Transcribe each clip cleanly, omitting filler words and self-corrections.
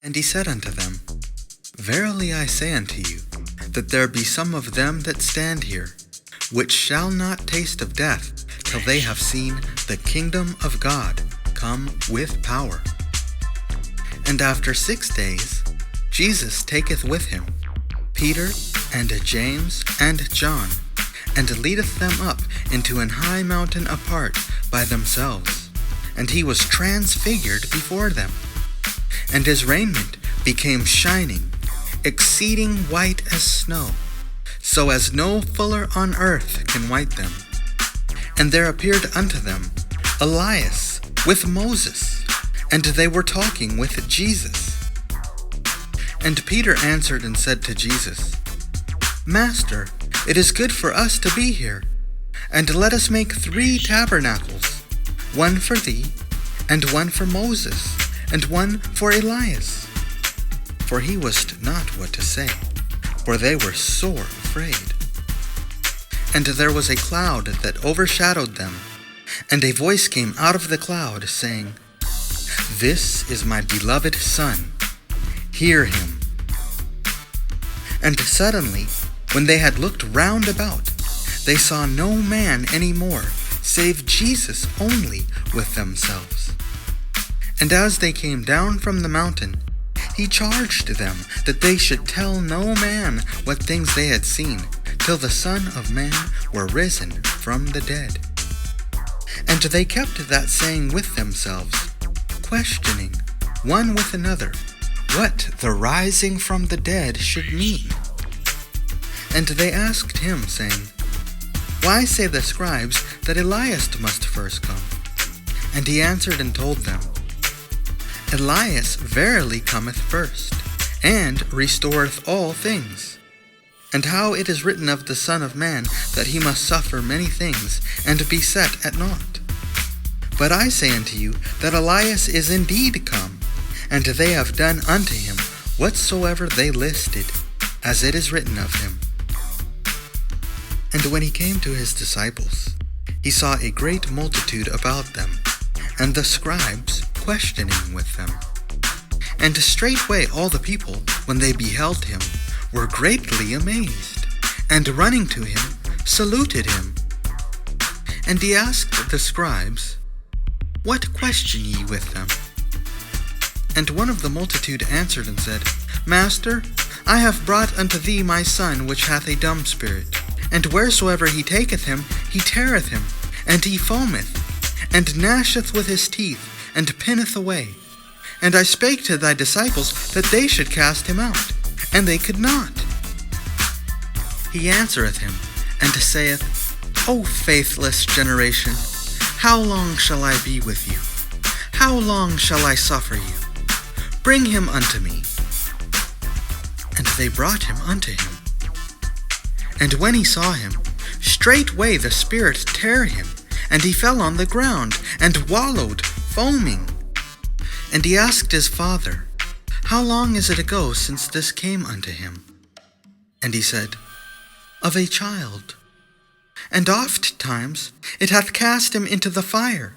And he said unto them, Verily I say unto you, that there be some of them that stand here, which shall not taste of death, till they have seen the kingdom of God come with power. And after 6 days, Jesus taketh with him Peter and James and John, and leadeth them up into an high mountain apart by themselves. And he was transfigured before them, and his raiment became shining, exceeding white as snow, so as no fuller on earth can white them. And there appeared unto them Elias with Moses, and they were talking with Jesus. And Peter answered and said to Jesus, Master, it is good for us to be here, and let us make 3 tabernacles, one for thee, and one for Moses, and one for Elias. For he wist not what to say, for they were sore afraid. And there was a cloud that overshadowed them, and a voice came out of the cloud, saying, This is my beloved Son, hear him. And suddenly, when they had looked round about, they saw no man any more, save Jesus only with themselves. And as they came down from the mountain, he charged them that they should tell no man what things they had seen, till the Son of Man were risen from the dead. And they kept that saying with themselves, questioning one with another what the rising from the dead should mean. And they asked him, saying, Why say the scribes that Elias must first come? And he answered and told them, Elias verily cometh first, and restoreth all things. And how it is written of the Son of Man, that he must suffer many things, and be set at naught. But I say unto you, that Elias is indeed come, and they have done unto him whatsoever they listed, as it is written of him. And when he came to his disciples, he saw a great multitude about them, and the scribes questioning with them. And straightway all the people, when they beheld him, were greatly amazed, and running to him, saluted him. And he asked the scribes, What question ye with them? And one of the multitude answered and said, Master, I have brought unto thee my son, which hath a dumb spirit. And wheresoever he taketh him, he teareth him, and he foameth, and gnasheth with his teeth, and pinneth away. And I spake to thy disciples that they should cast him out, and they could not. He answereth him, and saith, O faithless generation, how long shall I be with you? How long shall I suffer you? Bring him unto me. And they brought him unto him. And when he saw him, straightway the spirit tare him, and he fell on the ground, and wallowed, foaming. And he asked his father, How long is it ago since this came unto him? And he said, Of a child. And oft times it hath cast him into the fire,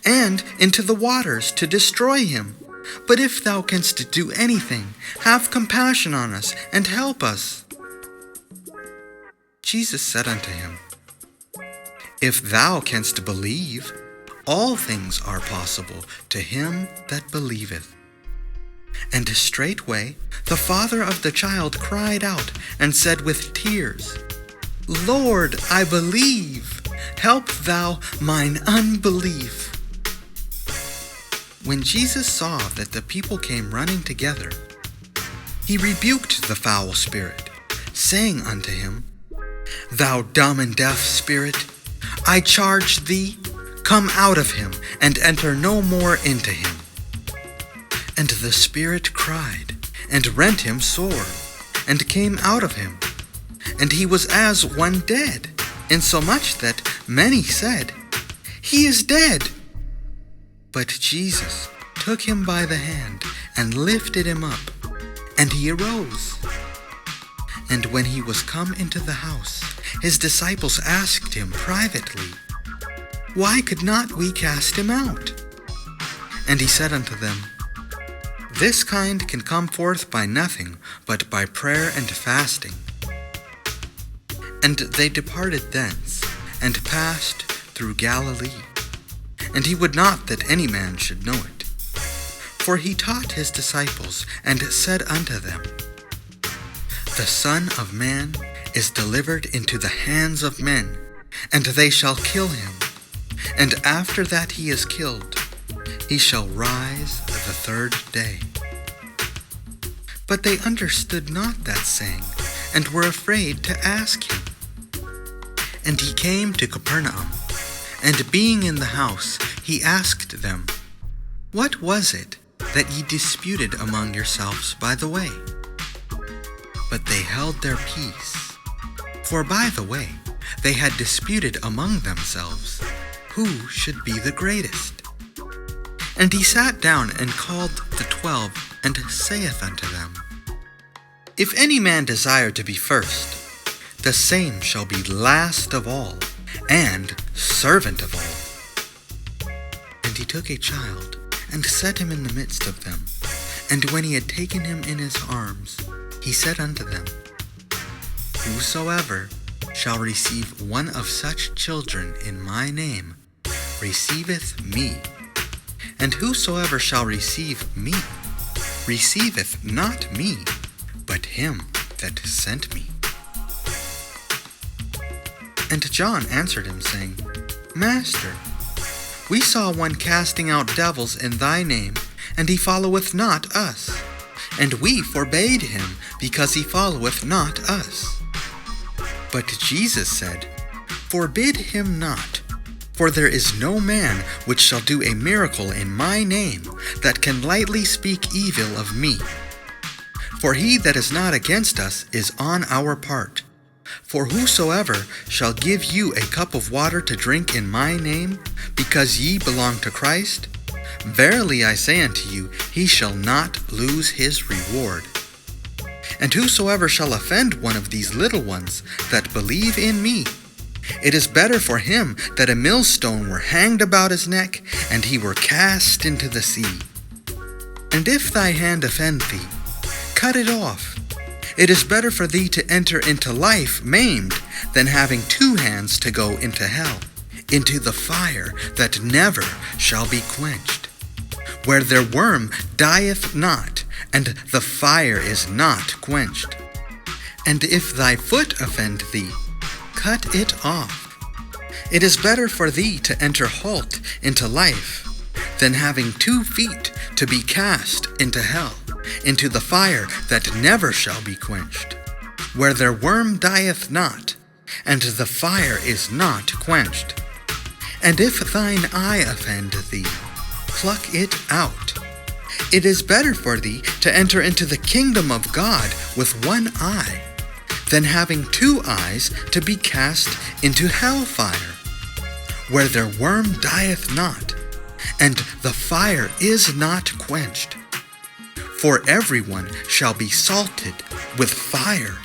and into the waters, to destroy him. But if thou canst do anything, have compassion on us, and help us. Jesus said unto him, If thou canst believe, all things are possible to him that believeth. And straightway the father of the child cried out, and said with tears, Lord, I believe, help thou mine unbelief. When Jesus saw that the people came running together, he rebuked the foul spirit, saying unto him, Thou dumb and deaf spirit, I charge thee, come out of him, and enter no more into him. And the spirit cried, and rent him sore, and came out of him. And he was as one dead, insomuch that many said, He is dead. But Jesus took him by the hand, and lifted him up, and he arose. And when he was come into the house, his disciples asked him privately, Why could not we cast him out? And he said unto them, This kind can come forth by nothing but by prayer and fasting. And they departed thence, and passed through Galilee. And he would not that any man should know it. For he taught his disciples, and said unto them, The Son of Man is delivered into the hands of men, and they shall kill him. And after that he is killed, he shall rise the third day. But they understood not that saying, and were afraid to ask him. And he came to Capernaum, and being in the house, he asked them, What was it that ye disputed among yourselves by the way? But they held their peace. For by the way, they had disputed among themselves, who should be the greatest. And he sat down and called the 12, and saith unto them, If any man desire to be first, the same shall be last of all, and servant of all. And he took a child, and set him in the midst of them. And when he had taken him in his arms, he said unto them, Whosoever shall receive one of such children in my name, receiveth me. And whosoever shall receive me, receiveth not me, but him that sent me. And John answered him, saying, Master, we saw one casting out devils in thy name, and he followeth not us. And we forbade him, because he followeth not us. But Jesus said, Forbid him not, for there is no man which shall do a miracle in my name that can lightly speak evil of me. For he that is not against us is on our part. For whosoever shall give you a cup of water to drink in my name, because ye belong to Christ, verily I say unto you, he shall not lose his reward. And whosoever shall offend one of these little ones that believe in me, it is better for him that a millstone were hanged about his neck, and he were cast into the sea. And if thy hand offend thee, cut it off. It is better for thee to enter into life maimed, than having two hands to go into hell, into the fire that never shall be quenched, where their worm dieth not, and the fire is not quenched. And if thy foot offend thee, cut it off. It is better for thee to enter halt into life, than having 2 feet to be cast into hell, into the fire that never shall be quenched, where their worm dieth not, and the fire is not quenched. And if thine eye offend thee, pluck it out. It is better for thee to enter into the kingdom of God with one eye, than having 2 eyes to be cast into hell fire, where their worm dieth not, and the fire is not quenched. For everyone shall be salted with fire,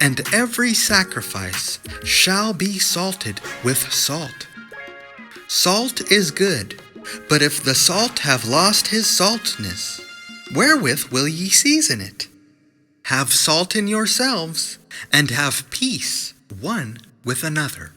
and every sacrifice shall be salted with salt. Salt is good, but if the salt have lost his saltness, wherewith will ye season it? Have salt in yourselves, and have peace one with another.